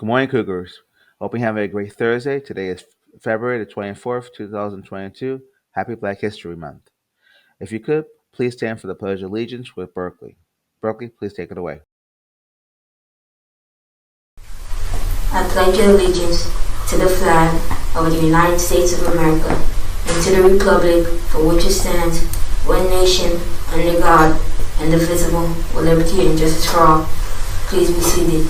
Good morning, Cougars. Hope you have a great Thursday. Today is February the 24th, 2022. Happy Black History Month. If you could, please stand for the Pledge of Allegiance with Berkeley. Berkeley, please take it away. I pledge allegiance to the flag of the United States of America and to the republic for which it stands, one nation, under God, indivisible, with liberty and justice for all. Please be seated.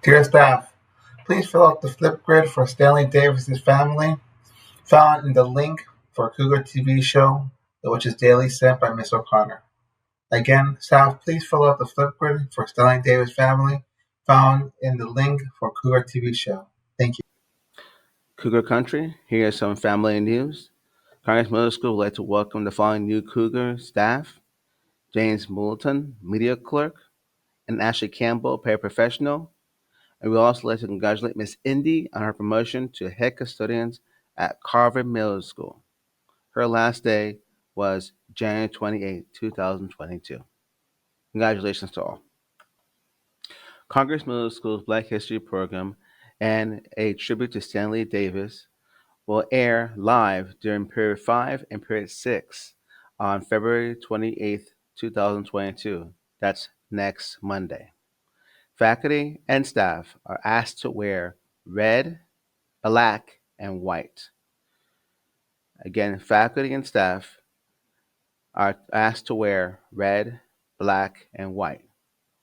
Dear staff, please fill out the flip grid for Stanley Davis's family, found in the link for Cougar TV show, which is daily sent by Ms. O'Connor. Again, staff, please fill out the flip grid for Stanley Davis family, found in the link for Cougar TV show. Thank you. Cougar Country, here is some family news. Congress Middle School would like to welcome the following new Cougar staff: James Moulton, media clerk, and Ashley Campbell, paraprofessional. And we'd also like to congratulate Miss Indy on her promotion to head custodians at Carver Middle School. Her last day was January 28, 2022. Congratulations to all. Congress Middle School's Black History program and a tribute to Stanley Davis will air live during Period 5 and Period 6 on February 28, 2022. That's next Monday. Faculty and staff are asked to wear red, black, and white. Again, faculty and staff are asked to wear red, black, and white.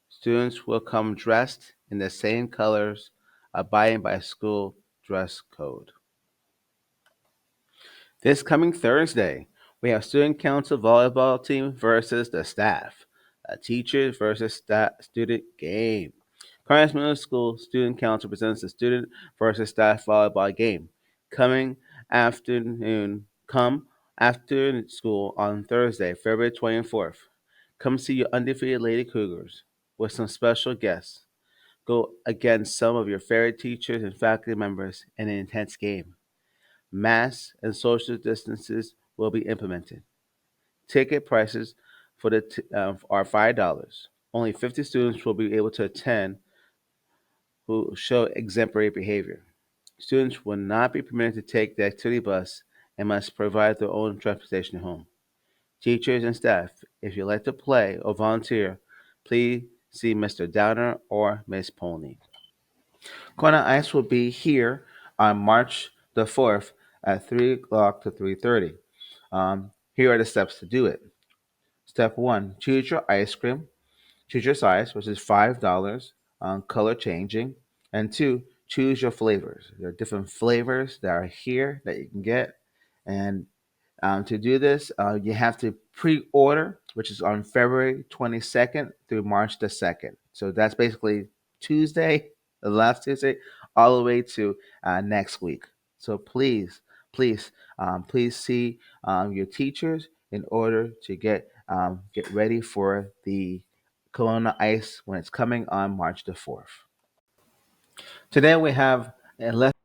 Students will come dressed in the same colors, abiding by school dress code. This coming Thursday, we have student council volleyball team versus the staff, a teachers versus student game. Congress Middle School Student Council presents the student versus staff volleyball game come after school on Thursday, February 24th. Come see your undefeated Lady Cougars with some special guests. Go against some of your favorite teachers and faculty members in an intense game. Masks and social distances will be implemented. Ticket prices for are $5. Only 50 students will be able to attend who show exemplary behavior. Students will not be permitted to take the activity bus and must provide their own transportation home. Teachers and staff, if you'd like to play or volunteer, please see Mr. Downer or Ms. Pony. Kona Ice will be here on March the 4th at 3 o'clock to 3:30. Here are the steps to do it. Step 1, choose your ice cream. Choose your size, which is $5, color changing. And 2, choose your flavors. There are different flavors that are here that you can get. And to do this, you have to pre-order, which is on February 22nd through March the 2nd. So that's basically Tuesday, the last Tuesday, all the way to next week. So please see your teachers in order to get ready for the Kelowna Ice when it's coming on March the 4th. Today we have a lesson.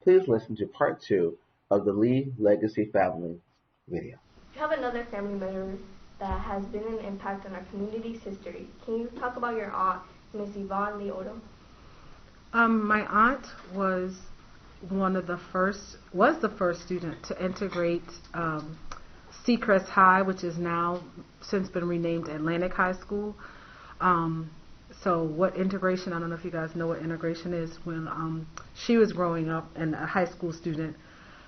Please listen to part 2 of the Lee Legacy Family video. We have another family member that has been an impact on our community's history. Can you talk about your aunt, Miss Yvonne Lee Odom? My aunt was the first student to integrate Seacrest High, which is now since been renamed Atlantic High School. So what integration, I don't know if you guys know what integration is. When she was growing up and a high school student,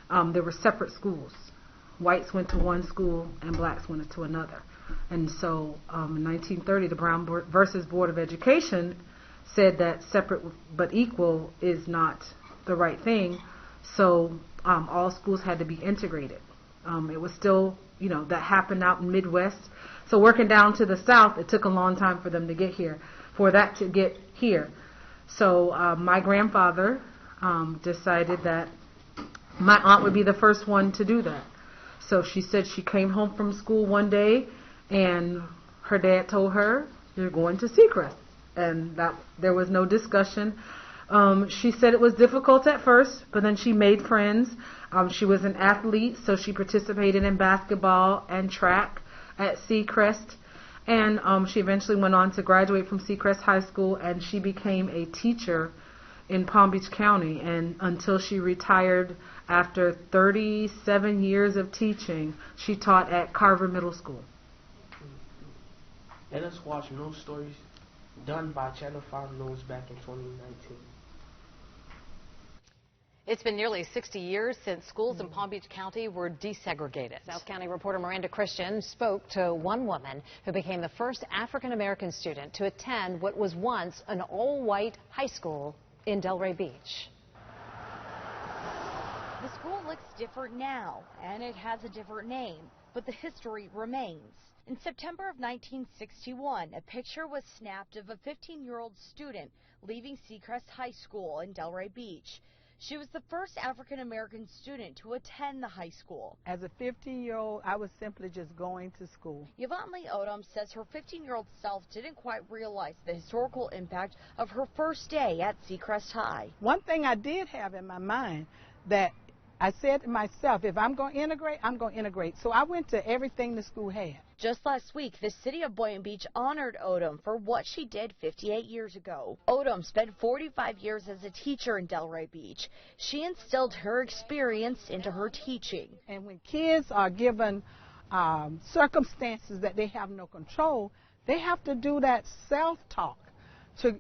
there were separate schools. Whites went to one school and blacks went to another. And so in 1930, the Brown versus Board of Education said that separate but equal is not the right thing. So all schools had to be integrated. It was still, that happened out in Midwest. So working down to the South, it took a long time for them to get here. for that to get here. So my grandfather decided that my aunt would be the first one to do that. So she said she came home from school one day and her dad told her, "You're going to Seacrest." And that there was no discussion. She said it was difficult at first, but then she made friends. She was an athlete, so she participated in basketball and track at Seacrest. And she eventually went on to graduate from Seacrest High School, and she became a teacher in Palm Beach County. And until she retired after 37 years of teaching, she taught at Carver Middle School. And let's watch news stories done by Channel 5 News back in 2019. It's been nearly 60 years since schools in Palm Beach County were desegregated. South County reporter Miranda Christian spoke to one woman who became the first African-American student to attend what was once an all-white high school in Delray Beach. The school looks different now, and it has a different name, but the history remains. In September of 1961, a picture was snapped of a 15-year-old student leaving Seacrest High School in Delray Beach. She was the first African-American student to attend the high school. As a 15-year-old, I was simply just going to school. Yvonne Lee Odom says her 15-year-old self didn't quite realize the historical impact of her first day at Seacrest High. One thing I did have in my mind that I said to myself, if I'm going to integrate, I'm going to integrate. So I went to everything the school had. Just last week, the city of Boynton Beach honored Odom for what she did 58 years ago. Odom spent 45 years as a teacher in Delray Beach. She instilled her experience into her teaching. And when kids are given circumstances that they have no control, they have to do that self-talk to,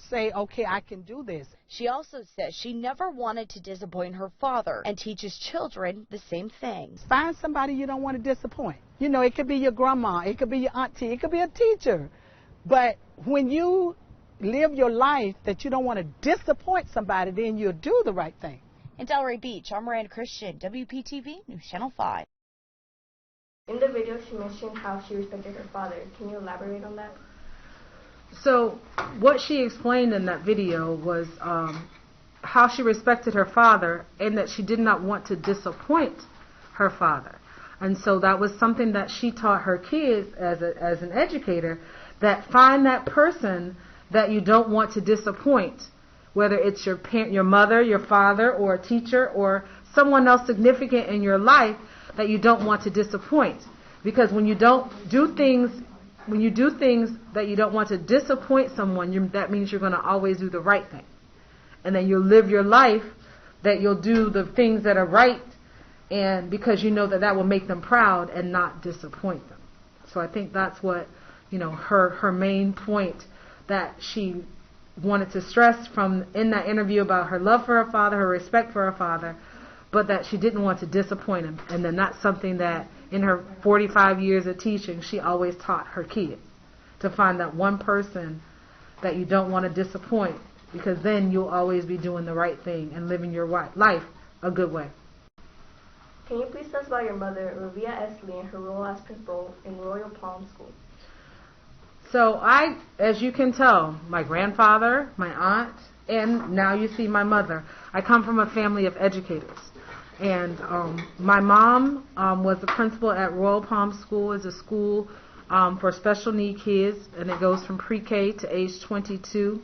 say, okay, I can do this. She also says she never wanted to disappoint her father and teaches children the same thing. Find somebody you don't want to disappoint. It could be your grandma, it could be your auntie, it could be a teacher. But when you live your life that you don't want to disappoint somebody, then you'll do the right thing. In Delray Beach, I'm Miranda Christian, WPTV News Channel 5. In the video, she mentioned how she respected her father. Can you elaborate on that? So what she explained in that video was how she respected her father and that she did not want to disappoint her father. And so that was something that she taught her kids as an educator, that find that person that you don't want to disappoint, whether it's your parent, your mother, your father, or a teacher, or someone else significant in your life that you don't want to disappoint. Because when you don't do things, when you do things that you don't want to disappoint someone, that means you're going to always do the right thing. And then you'll live your life that you'll do the things that are right, and because you know that will make them proud and not disappoint them. So I think that's what, her main point that she wanted to stress from in that interview about her love for her father, her respect for her father, but that she didn't want to disappoint him. And then that's something that in her 45 years of teaching, she always taught her kids, to find that one person that you don't want to disappoint, because then you'll always be doing the right thing and living your life a good way. Can you please tell us about your mother, Ravia Esley, and her role as principal in Royal Palm School? So as you can tell, my grandfather, my aunt, and now you see my mother, I come from a family of educators. And my mom was the principal at Royal Palm School. It's a school for special need kids, and it goes from pre-K to age 22.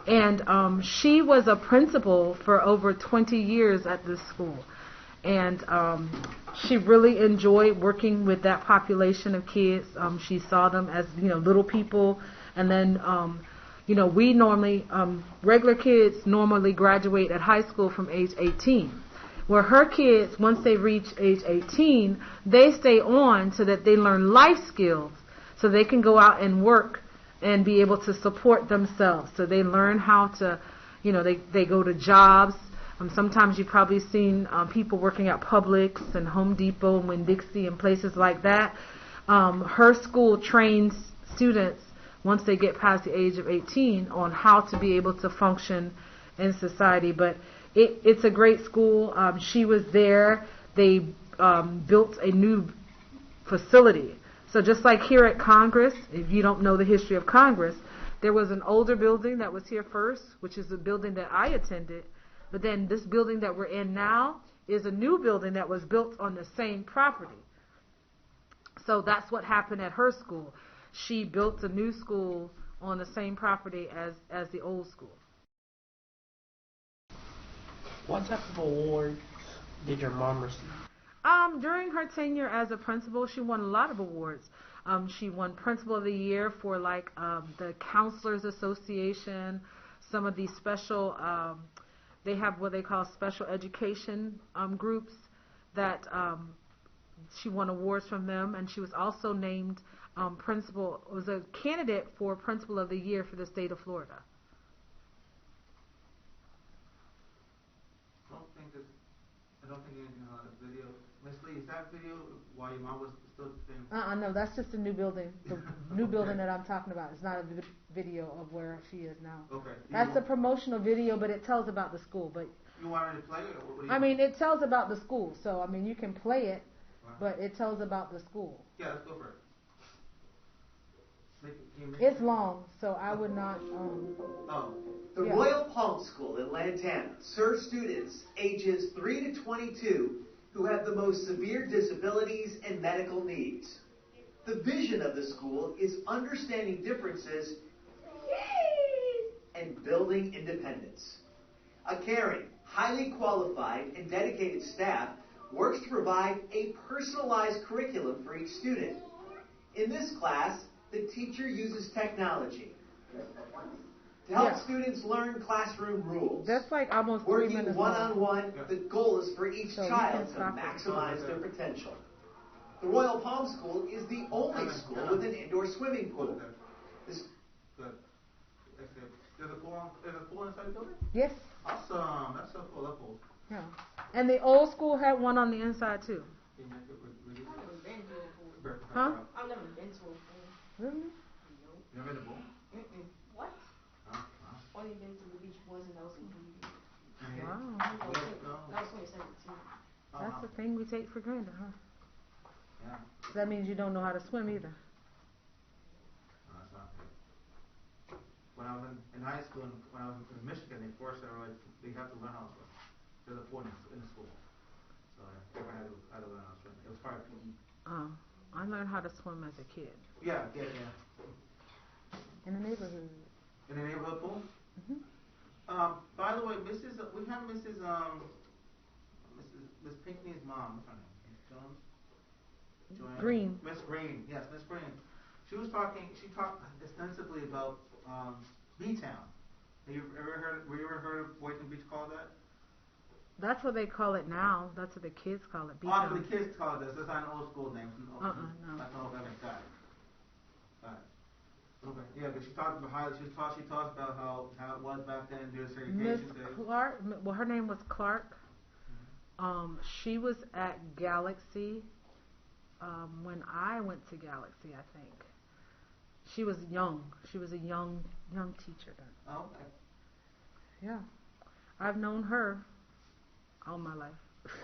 And she was a principal for over 20 years at this school. And she really enjoyed working with that population of kids. She saw them as, little people. And then, we normally, regular kids normally graduate at high school from age 18. Where her kids, once they reach age 18, they stay on so that they learn life skills so they can go out and work and be able to support themselves. So they learn how to, they go to jobs. Sometimes you've probably seen people working at Publix and Home Depot and Winn-Dixie and places like that. Her school trains students, once they get past the age of 18, on how to be able to function in society. But it's a great school. She was there. They built a new facility. So just like here at Congress, if you don't know the history of Congress, There was an older building that was here first, which is the building that I attended. But then this building that we're in now is a new building that was built on the same property. So that's what happened at her school. She built a new school on the same property as the old school. What type of awards did your mom receive? During her tenure as a principal, she won a lot of awards. She won Principal of the Year for the Counselors Association, some of these special, they have what they call special education groups that she won awards from them, and she was also named was a candidate for Principal of the Year for the state of Florida. I don't think anything on the video. Miss Lee, is that video while your mom was still saying? No, that's just a new building. The new building that I'm talking about. It's not a video of where she is now. Okay. That's a promotional video, but it tells about the school. But you want her to play it, or what do you I mean, it tells about the school. So I mean, you can play it, but it tells about the school. Yeah, let's go for it. It's long, so I would not. The Royal Palm School in Lantana serves students ages 3 to 22 who have the most severe disabilities and medical needs. The vision of the school is understanding differences and building independence. A caring, highly qualified, and dedicated staff works to provide a personalized curriculum for each student. In this class, the teacher uses technology to help students learn classroom rules. That's like almost 3 Working minutes one-on-one, the goal is for each child to maximize their potential. The Royal Palm School is the only school with an indoor swimming pool. Good. There's a pool inside the building? Yes. Awesome. That's so cool. That's cool. Yeah. And the old school had one on the inside too. I've never been to a pool. Huh? I've never been to a pool. Really? Nope. You never been to a pool? What? Huh? Only been to the beach once, and that was in Haiti. Wow. That was 2017. That's the thing we take for granted, huh? Yeah. That means you don't know how to swim either. No, that's not good. When I was in high school, and when I was in Michigan, they forced everybody, they have to learn how to swim. There's a pool in the school. So everyone had to learn how to swim. It was part of PE. I learned how to swim as a kid. Yeah. In the neighborhood. In the neighborhood pool? Mm-hmm. By the way, we have Miss Pinckney's mom. What's her name? Miss Jones? Joanne? Green. Miss Green. Yes, Miss Green. She talked extensively about B-Town. Were you ever heard of Boynton Beach called that? That's what they call it now. That's what the kids call it. Oh, the kids call it this. That's not an old school name. No. That's all that I got. Okay. Yeah, but she talked about how she talks about how it was back then during segregation days. Clark. Well, her name was Clark. She was at Galaxy when I went to Galaxy, I think. She was young. She was a young teacher then. Oh, okay. Yeah. I've known her all my life.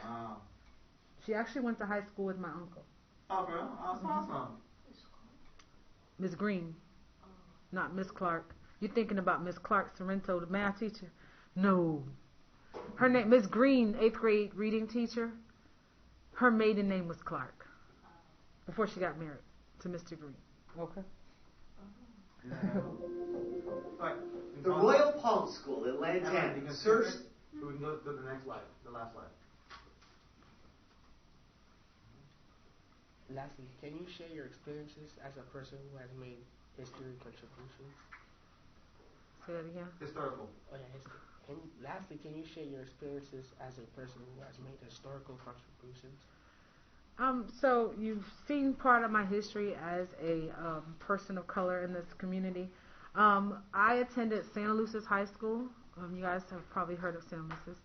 Wow. She actually went to high school with my uncle. Oh, bro. Awesome. Miss Green. Not Miss Clark. You're thinking about Miss Clark Sorrento, the math teacher? No. Her name, Miss Green, 8th grade reading teacher. Her maiden name was Clark before she got married to Mr. Green. Okay. The Royal Palm School in Lantana serves. So we can go to the next slide, the last slide. Lastly, can you share your experiences as a person who has made history contributions? Say that again. Historical. Oh yeah, history. Lastly, can you share your experiences as a person who has made historical contributions? So you've seen part of my history as a person of color in this community. I attended Santa Lucis High School. You guys have probably heard of Santa Lucis.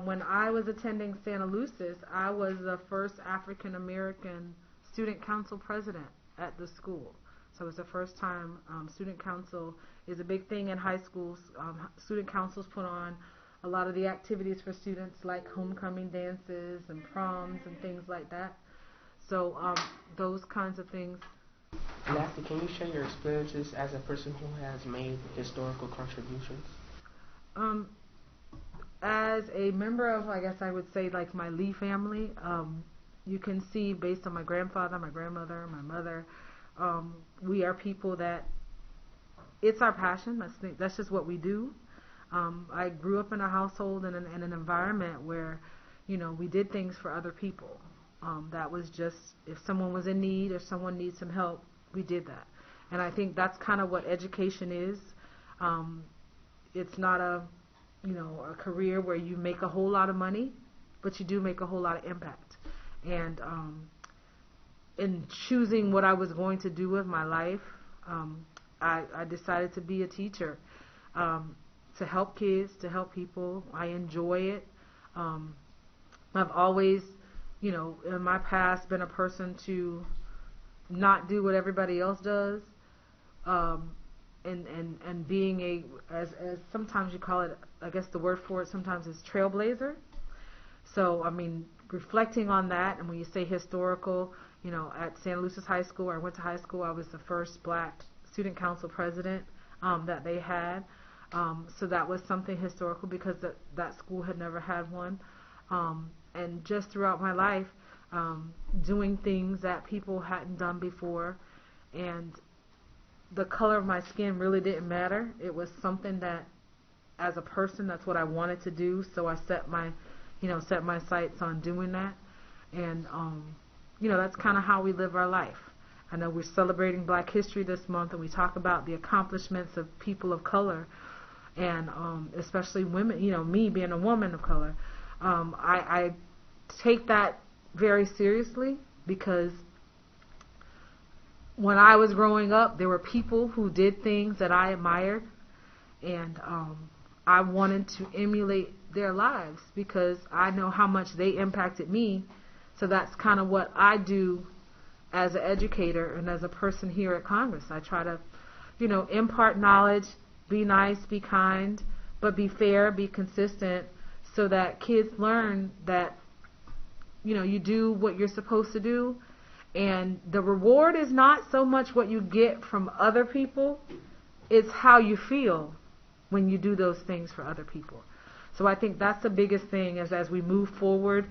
When I was attending Santa Lucis, I was the first African American student council president at the school. So it was the first time student council is a big thing in high schools. Student councils put on a lot of the activities for students, like homecoming dances and proms and things like that. So those kinds of things Lastly, can you share your experiences as a person who has made historical contributions? As a member of, I guess I would say, like my Lee family, you can see based on my grandfather, my grandmother, my mother, we are people that it's our passion. That's just what we do. I grew up in a household and in an environment where, we did things for other people. That was just, if someone was in need or someone needs some help, we did that. And I think that's kind of what education is. It's not a career where you make a whole lot of money, but you do make a whole lot of impact. And in choosing what I was going to do with my life, I decided to be a teacher, to help kids, to help people. I enjoy it. I've always, in my past, been a person to not do what everybody else does, and being as sometimes you call it, I guess the word for it sometimes is trailblazer. So, reflecting on that, and when you say historical, at San Luis High School, where I went to high school, I was the first black student council president that they had. So that was something historical because that school had never had one. And just throughout my life, doing things that people hadn't done before, and the color of my skin really didn't matter. It was something that, as a person, that's what I wanted to do. So I set my sights on doing that. And, that's kind of how we live our life. I know we're celebrating Black History this month, and we talk about the accomplishments of people of color, and especially women, me being a woman of color. I take that very seriously because when I was growing up, there were people who did things that I admired, and I wanted to emulate their lives because I know how much they impacted me. So that's kind of what I do as an educator and as a person here at Congress. I try to, impart knowledge, be nice, be kind, but be fair, be consistent, so that kids learn that, you do what you're supposed to do. And the reward is not so much what you get from other people, it's how you feel when you do those things for other people. So I think that's the biggest thing is as we move forward,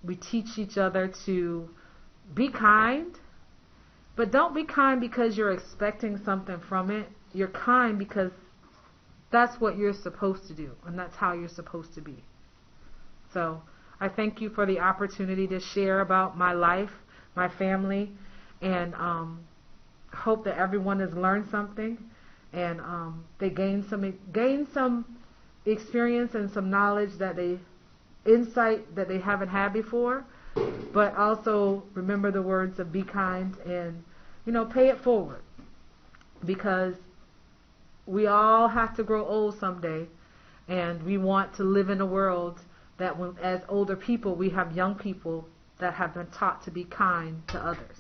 we teach each other to be kind, but don't be kind because you're expecting something from it. You're kind because that's what you're supposed to do, and that's how you're supposed to be. So I thank you for the opportunity to share about my life, my family, and hope that everyone has learned something, and they gain some experience and some knowledge insight that they haven't had before. But also remember the words of be kind and, pay it forward. Because we all have to grow old someday, and we want to live in a world that as older people, we have young people that have been taught to be kind to others.